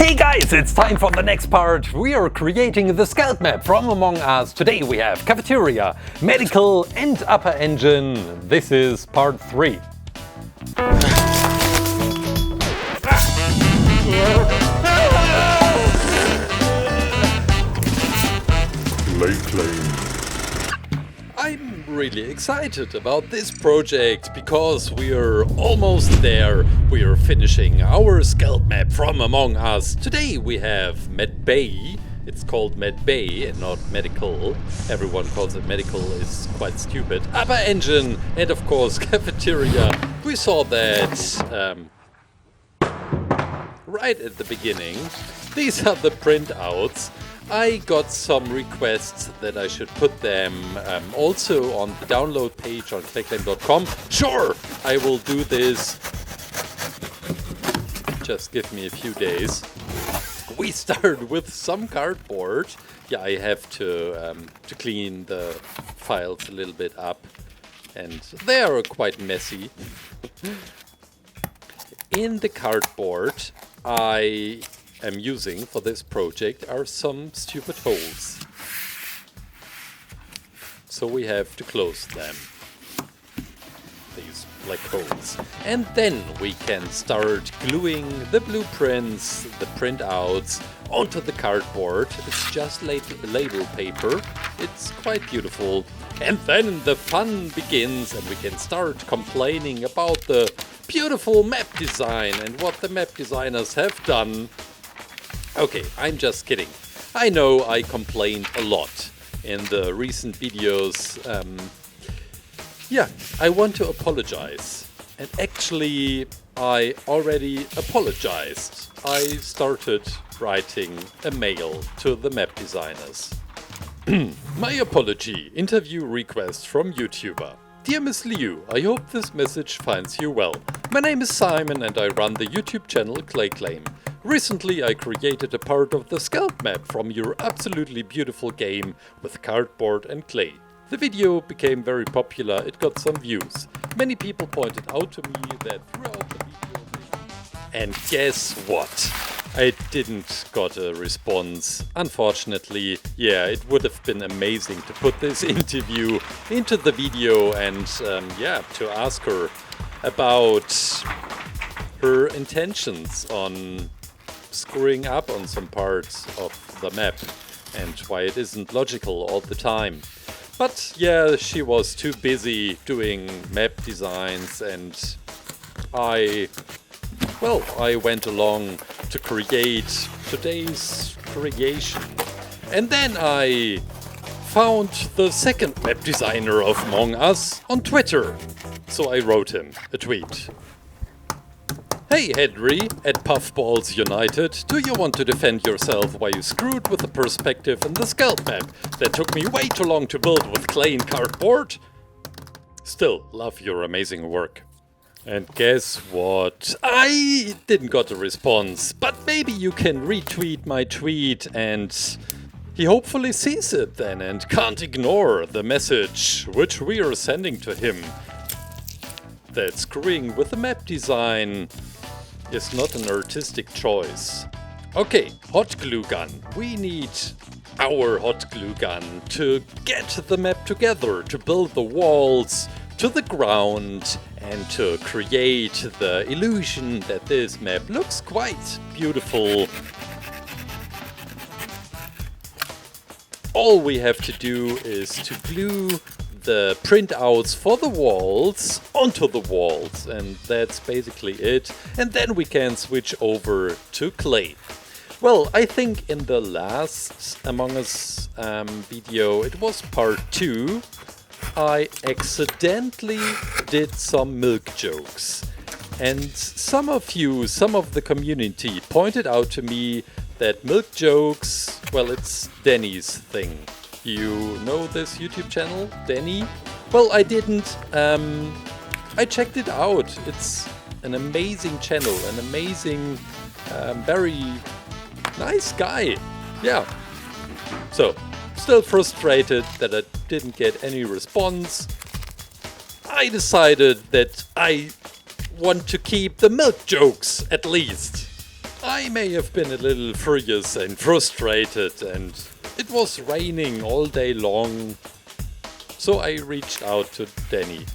Hey guys, it's time for the next part. We are creating the SKELD map from Among Us. Today we have cafeteria, medical and upper engine. This is part 3. ClayClaim. I'm really excited about this project because we are almost there. We are finishing our SKELD map from Among Us. Today we have MedBay. It's called MedBay and not medical. Everyone calls it medical, is quite stupid. Upper engine and of course cafeteria. We saw that right at the beginning. These are the printouts. I got some requests that I should put them also on the download page on ClayClaim.com. Sure, I will do this. Just give me a few days. We start with some cardboard. Yeah, I have to clean the files a little bit up, and they are quite messy. In the cardboard, I am using for this project are some stupid holes. So we have to close them. These black holes. And then we can start gluing the blueprints, the printouts onto the cardboard. It's just label paper. It's quite beautiful. And then the fun begins and we can start complaining about the beautiful map design and what the map designers have done. Okay, I'm just kidding. I know I complained a lot in the recent videos. Yeah, I want to apologize. And actually, I already apologized. I started writing a mail to the map designers. My apology, interview request from YouTuber. Dear Miss Liu, I hope this message finds you well. My name is Simon and I run the YouTube channel ClayClaim. Recently I created a part of the SKELD map from your absolutely beautiful game with cardboard and clay. The video became very popular, it got some views. Many people pointed out to me that throughout the video... And guess what? I didn't got a response. Unfortunately, yeah, it would have been amazing to put this interview into the video and yeah, to ask her about her intentions on screwing up on some parts of the map and why it isn't logical all the time. But yeah, she was too busy doing map designs and I went along to create today's creation. And then I found the second map designer of Among Us on Twitter. So I wrote him a tweet. Hey Henry, at Puffballs United, do you want to defend yourself why you screwed with the perspective in the SKELD map that took me way too long to build with clay and cardboard? Still, love your amazing work. And guess what? I didn't got a response, but maybe you can retweet my tweet and he hopefully sees it then and can't ignore the message which we are sending to him. That screwing with the map design is not an artistic choice. Okay, hot glue gun. We need our hot glue gun to get the map together, to build the walls to the ground and to create the illusion that this map looks quite beautiful. All we have to do is to glue the printouts for the walls onto the walls, and that's basically it. And then we can switch over to clay. Well, I think in the last Among Us video, it was part 2, I accidentally did some milk jokes. And some of the community pointed out to me that milk jokes, well, it's Dani's thing. You know this YouTube channel, Dani? Well, I didn't. I checked it out. It's an amazing channel, an amazing, very nice guy. Yeah. So, still frustrated that I didn't get any response. I decided that I want to keep the milk jokes, at least. I may have been a little furious and frustrated, and it was raining all day long, so I reached out to Dani.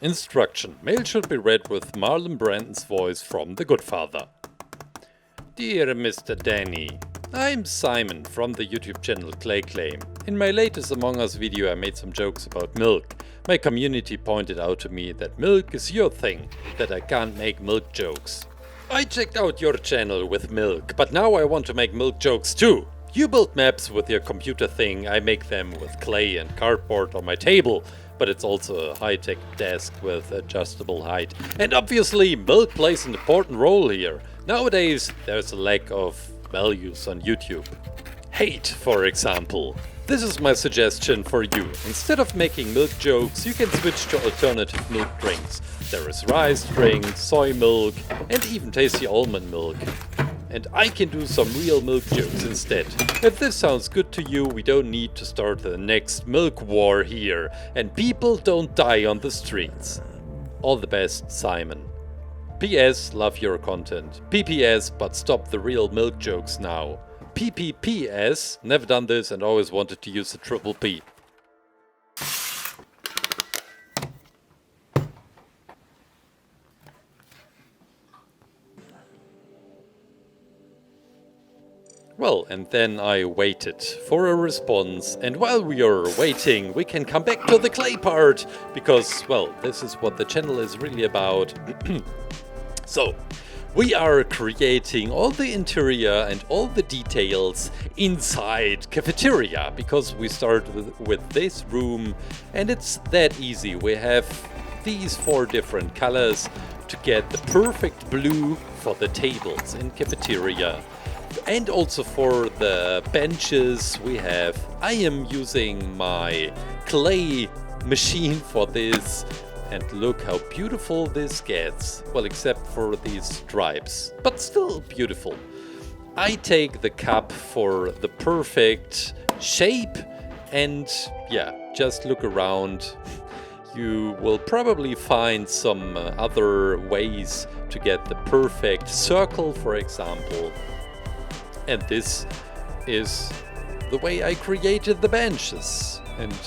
Instruction. Mail should be read with Marlon Brando's voice from The Good Father. Dear Mr. Dani, I'm Simon from the YouTube channel ClayClaim. In my latest Among Us video I made some jokes about milk. My community pointed out to me that milk is your thing, that I can't make milk jokes. I checked out your channel with milk, but now I want to make milk jokes too. You build maps with your computer thing, I make them with clay and cardboard on my table, but it's also a high-tech desk with adjustable height. And obviously milk plays an important role here. Nowadays there's a lack of values on YouTube. Hate, for example. This is my suggestion for you. Instead of making milk jokes, you can switch to alternative milk drinks. There is rice drink, soy milk, and even tasty almond milk. And I can do some real milk jokes instead. If this sounds good to you, we don't need to start the next milk war here, and people don't die on the streets. All the best, Simon. PS, love your content. PPS, but stop the real milk jokes now. PPPS, never done this and always wanted to use a triple P. Well, and then I waited for a response, and while we are waiting we can come back to the clay part, because, well, this is what the channel is really about. So, we are creating all the interior and all the details inside cafeteria, because we start with this room and it's that easy. We have these 4 different colors to get the perfect blue for the tables in cafeteria. And also for the benches I am using my clay machine for this. And look how beautiful this gets. Well, except for these stripes, but still beautiful. I take the cup for the perfect shape, and yeah, just look around. You will probably find some other ways to get the perfect circle, for example. And this is the way I created the benches. And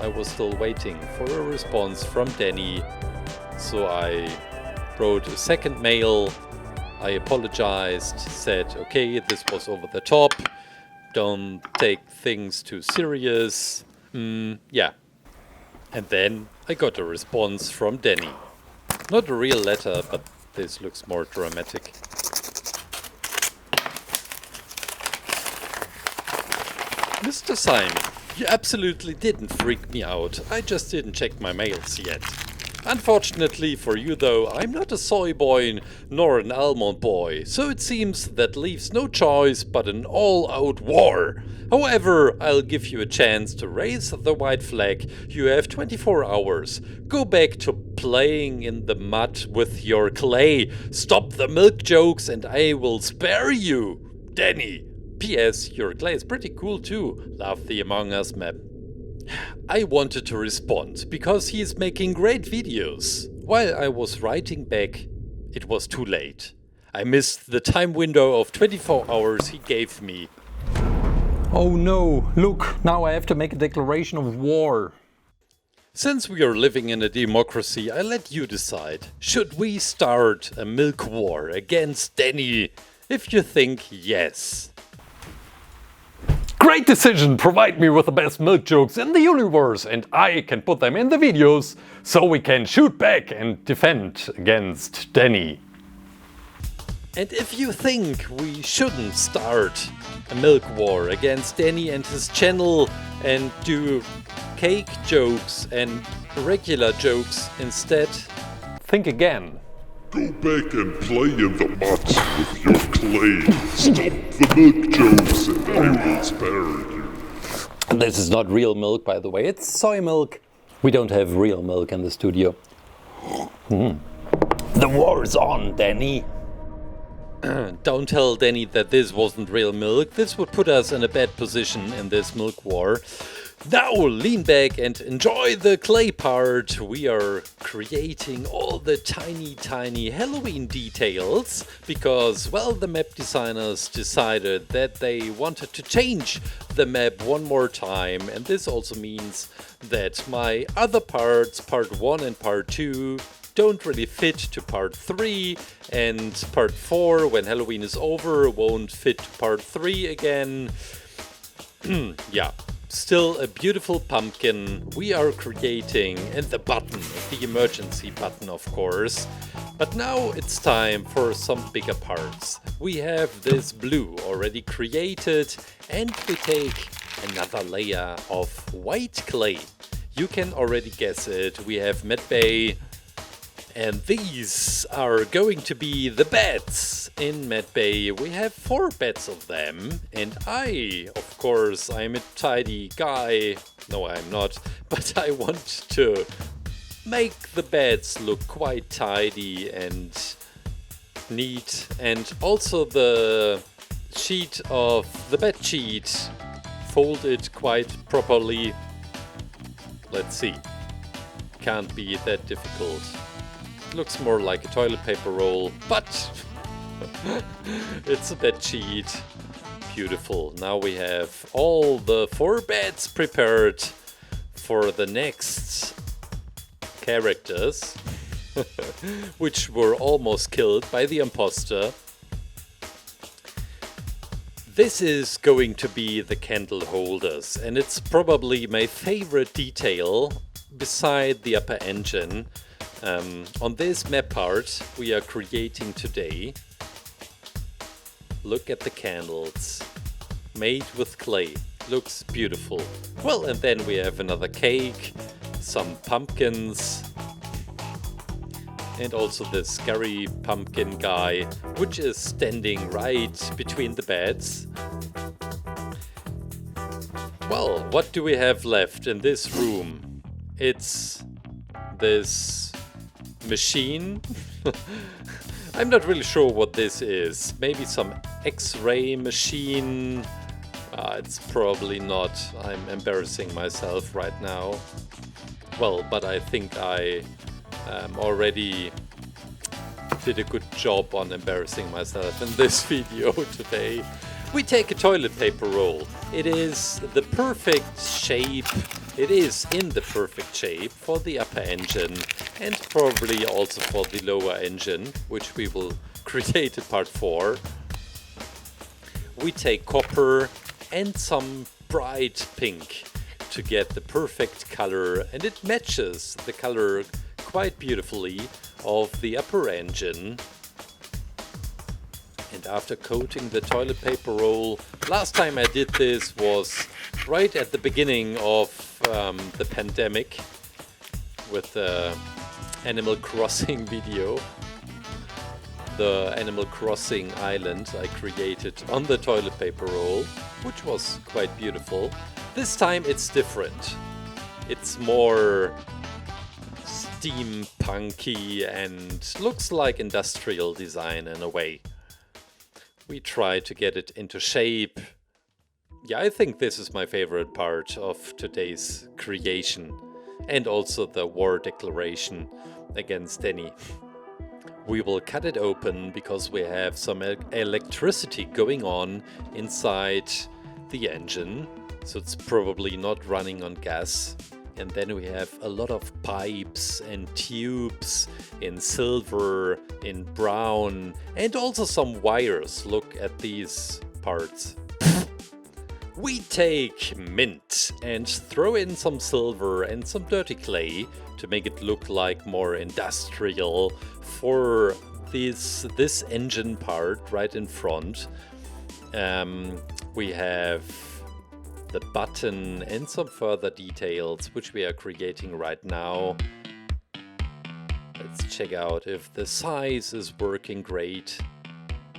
I was still waiting for a response from Dani, so I wrote a second mail. I apologized, said, okay, this was over the top, don't take things too serious. Yeah. And then I got a response from Dani. Not a real letter, but this looks more dramatic. Mr. Simon, you absolutely didn't freak me out. I just didn't check my mails yet. Unfortunately for you though, I'm not a soy boy nor an almond boy, so it seems that leaves no choice but an all-out war. However, I'll give you a chance to raise the white flag. You have 24 hours. Go back to playing in the mud with your clay. Stop the milk jokes and I will spare you. Dani. P.S. Your clay is pretty cool too. Love the Among Us map. I wanted to respond because he is making great videos. While I was writing back, it was too late. I missed the time window of 24 hours he gave me. Oh no, look, now I have to make a declaration of war. Since we are living in a democracy, I let you decide. Should we start a milk war against Dani? If you think yes. Great decision! Provide me with the best milk jokes in the universe and I can put them in the videos so we can shoot back and defend against Dani. And if you think we shouldn't start a milk war against Dani and his channel and do cake jokes and regular jokes instead, think again. Go back and play in the mud with your clay. Stop the milk jokes and I will spare you. This is not real milk, by the way. It's soy milk. We don't have real milk in the studio. The war is on, Dani. Don't tell Dani that this wasn't real milk. This would put us in a bad position in this milk war. Now lean back and enjoy the clay part. We are creating all the tiny Halloween details because, well, the map designers decided that they wanted to change the map one more time, and this also means that my other parts, part 1 and part 2, don't really fit to part 3, and part 4, when Halloween is over, won't fit to part 3 again. Yeah. Still a beautiful pumpkin we are creating, and the button, the emergency button of course. But now it's time for some bigger parts. We have this blue already created, and we take another layer of white clay. You can already guess it, we have MedBay, and these are going to be the beds in MedBay. We have 4 beds of them, and of course, I'm a tidy guy. No, I'm not, but I want to make the beds look quite tidy and neat, and also the sheet of the bed sheet folded quite properly. Let's see. Can't be that difficult. Looks more like a toilet paper roll, but it's a bed sheet. Beautiful. Now we have all the 4 beds prepared for the next characters, which were almost killed by the imposter. This is going to be the candle holders, and it's probably my favorite detail beside the upper engine. On this map part we are creating today, look at the candles, made with clay, looks beautiful. Well, and then we have another cake, some pumpkins, and also the scary pumpkin guy, which is standing right between the beds. Well, what do we have left in this room? It's this machine. I'm not really sure what this is. Maybe some X-ray machine. It's probably not. I'm embarrassing myself right now. Well, but I think I already did a good job on embarrassing myself in this video today. We take a toilet paper roll. It is the perfect shape. It is in the perfect shape for the upper engine and probably also for the lower engine, which we will create in part 4. We take copper and some bright pink to get the perfect color, and it matches the color quite beautifully of the upper engine. And after coating the toilet paper roll, last time I did this was right at the beginning of the pandemic with the Animal Crossing video. The Animal Crossing island I created on the toilet paper roll, which was quite beautiful. This time it's different. It's more steampunky and looks like industrial design in a way. We try to get it into shape. Yeah, I think this is my favorite part of today's creation. And also the war declaration against Dani. We will cut it open because we have some electricity going on inside the engine. So it's probably not running on gas. And then we have a lot of pipes and tubes in silver, in brown, and also some wires. Look at these parts. We take mint and throw in some silver and some dirty clay to make it look like more industrial for this engine part right in front. We have the button and some further details which we are creating right now. Let's check out if the size is working great.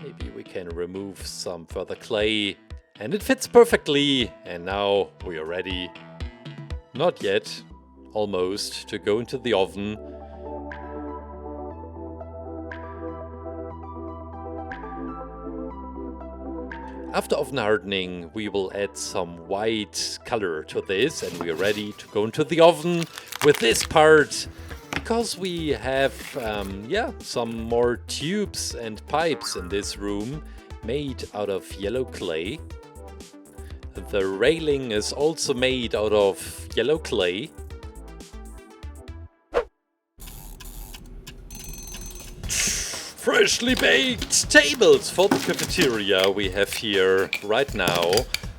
Maybe we can remove some further clay. And it fits perfectly, and now we are ready. Not yet, almost, to go into the oven. After oven hardening, we will add some white color to this, and we are ready to go into the oven with this part. Because we have some more tubes and pipes in this room made out of yellow clay. The railing is also made out of yellow clay. Freshly baked tables for the cafeteria we have here right now.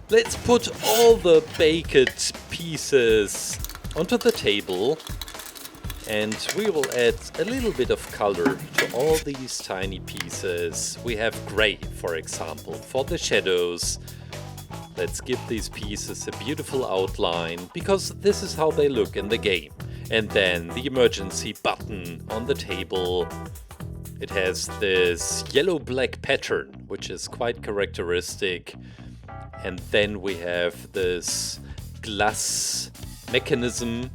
Let's put all the baked pieces onto the table. And we will add a little bit of color to all these tiny pieces. We have gray, for example, for the shadows. Let's give these pieces a beautiful outline, because this is how they look in the game. And then the emergency button on the table. It has this yellow-black pattern, which is quite characteristic. And then we have this glass mechanism,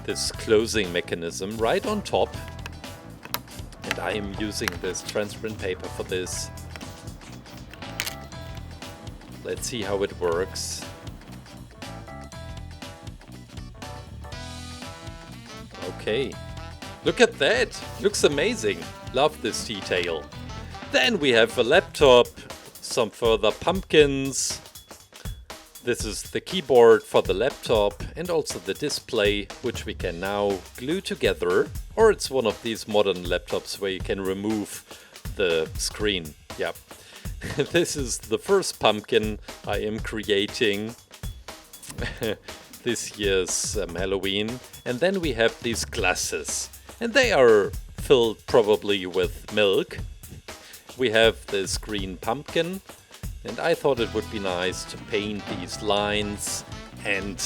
this closing mechanism right on top. And I am using this transparent paper for this. Let's see how it works. Okay. Look at that! Looks amazing! Love this detail. Then we have a laptop, some further pumpkins. This is the keyboard for the laptop and also the display, which we can now glue together. Or it's one of these modern laptops where you can remove the screen. Yep. This is the first pumpkin I am creating this year's Halloween. And then we have these glasses. And they are filled probably with milk. We have this green pumpkin. And I thought it would be nice to paint these lines. And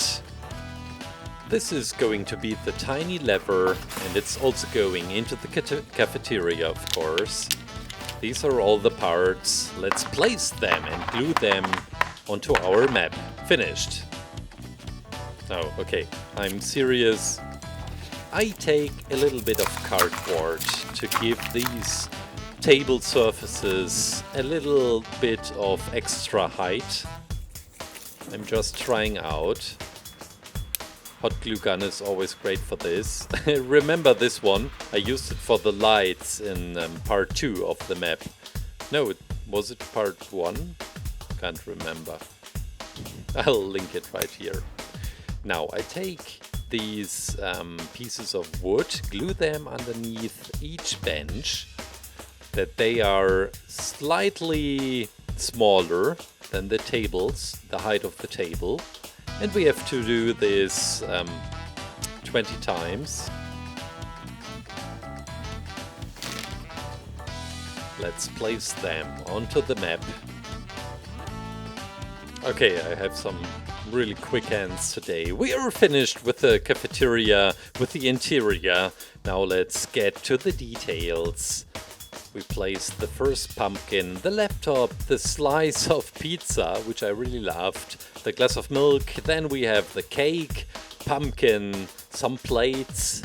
this is going to be the tiny lever. And it's also going into the cafeteria, of course. These are all the parts. Let's place them and glue them onto our map. Finished. Oh, okay. I'm serious. I take a little bit of cardboard to give these table surfaces a little bit of extra height. I'm just trying out. Hot glue gun is always great for this. Remember this one? I used it for the lights in part 2 of the map. No, was it part 1? Can't remember. I'll link it right here. Now I take these pieces of wood, glue them underneath each bench, that they are slightly smaller than the tables, the height of the table. And we have to do this 20 times. Let's place them onto the map. Okay, I have some really quick hands today. We are finished with the cafeteria, with the interior. Now let's get to the details. We placed the first pumpkin, the laptop, the slice of pizza, which I really loved, the glass of milk, then we have the cake, pumpkin, some plates,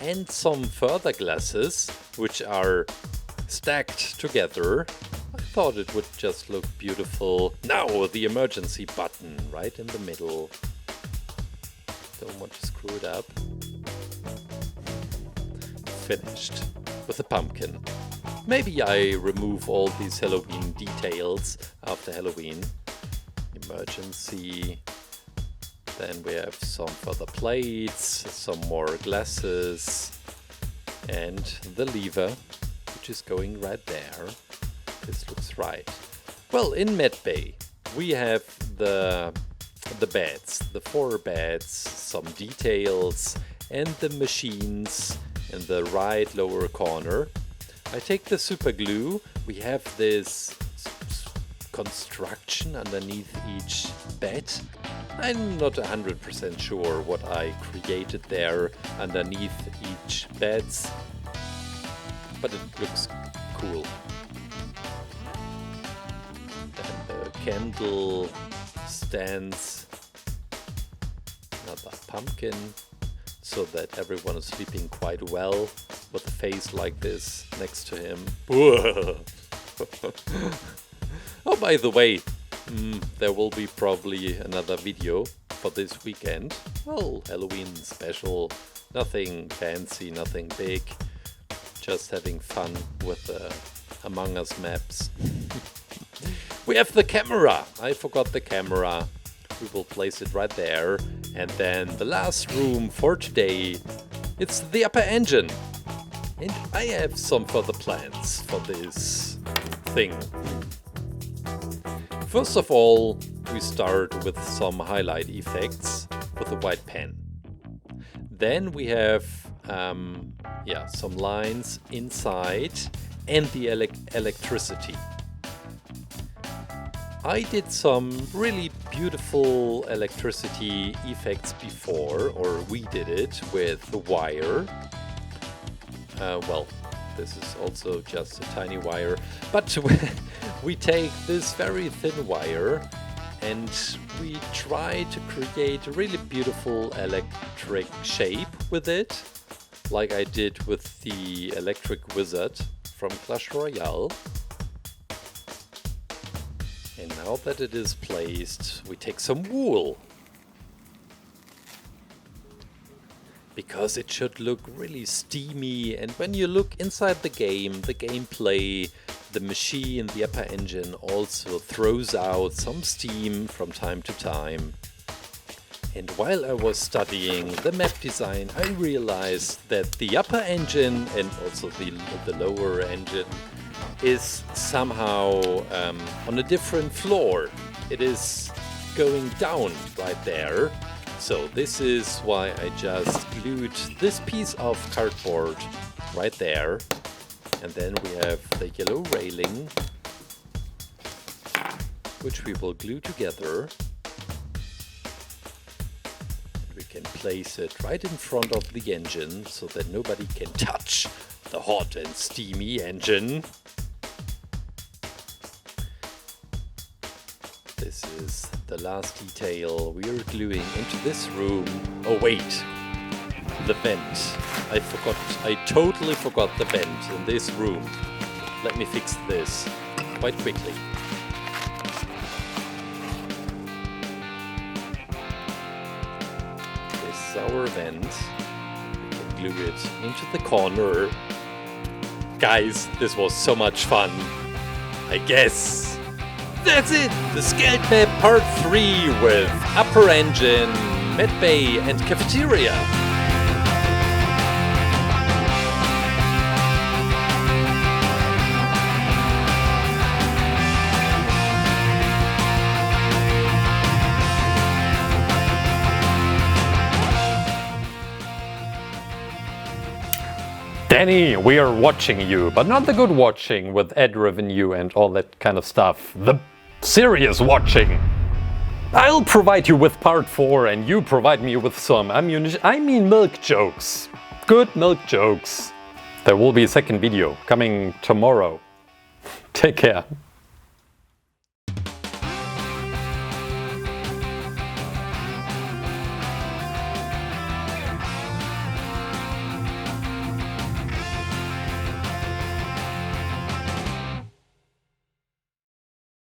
and some further glasses, which are stacked together. I thought it would just look beautiful. Now the emergency button right in the middle. Don't want to screw it up. Finished with the pumpkin. Maybe I remove all these Halloween details after Halloween. Emergency. Then we have some further plates, some more glasses, and the lever, which is going right there. This looks right. Well, in MedBay, we have the beds, the 4 beds, some details, and the machines in the right lower corner. I take the super glue. We have this construction underneath each bed. I'm not 100% sure what I created there underneath each beds, but it looks cool. Then the candle stands, another pumpkin, so that everyone is sleeping quite well with a face like this next to him. Oh, by the way, there will be probably another video for this weekend. Well, Halloween special, nothing fancy, nothing big, just having fun with the Among Us maps. We have the camera. I forgot the camera. We will place it right there. And then the last room for today, it's the upper engine. And I have some further plans for this thing. First of all, we start with some highlight effects with a white pen. Then we have some lines inside and the electricity. I did some really beautiful electricity effects before, or we did it with the wire. Well, this is also just a tiny wire, but we take this very thin wire and we try to create a really beautiful electric shape with it, like I did with the electric wizard from Clash Royale. And now that it is placed, we take some wool. Because it should look really steamy, and when you look inside the game, the gameplay, the machine, the upper engine also throws out some steam from time to time. And while I was studying the map design, I realized that the upper engine and also the lower engine is somehow on a different floor. It is going down right there. So this is why I just glued this piece of cardboard right there. And then we have the yellow railing, which we will glue together. We can place it right in front of the engine so that nobody can touch the hot and steamy engine. This is the last detail we are gluing into this room. Oh wait, the vent. I totally forgot the vent in this room. Let me fix this quite quickly. This is our vent. We can glue it into the corner. Guys, this was so much fun. I guess. That's it! The SKELD map part 3 with upper engine, MedBay and cafeteria. Dani, we are watching you, but not the good watching with ad revenue and all that kind of stuff. The serious watching. I'll provide you with part 4 and you provide me with some milk jokes. Good milk jokes. There will be a second video coming tomorrow. Take care.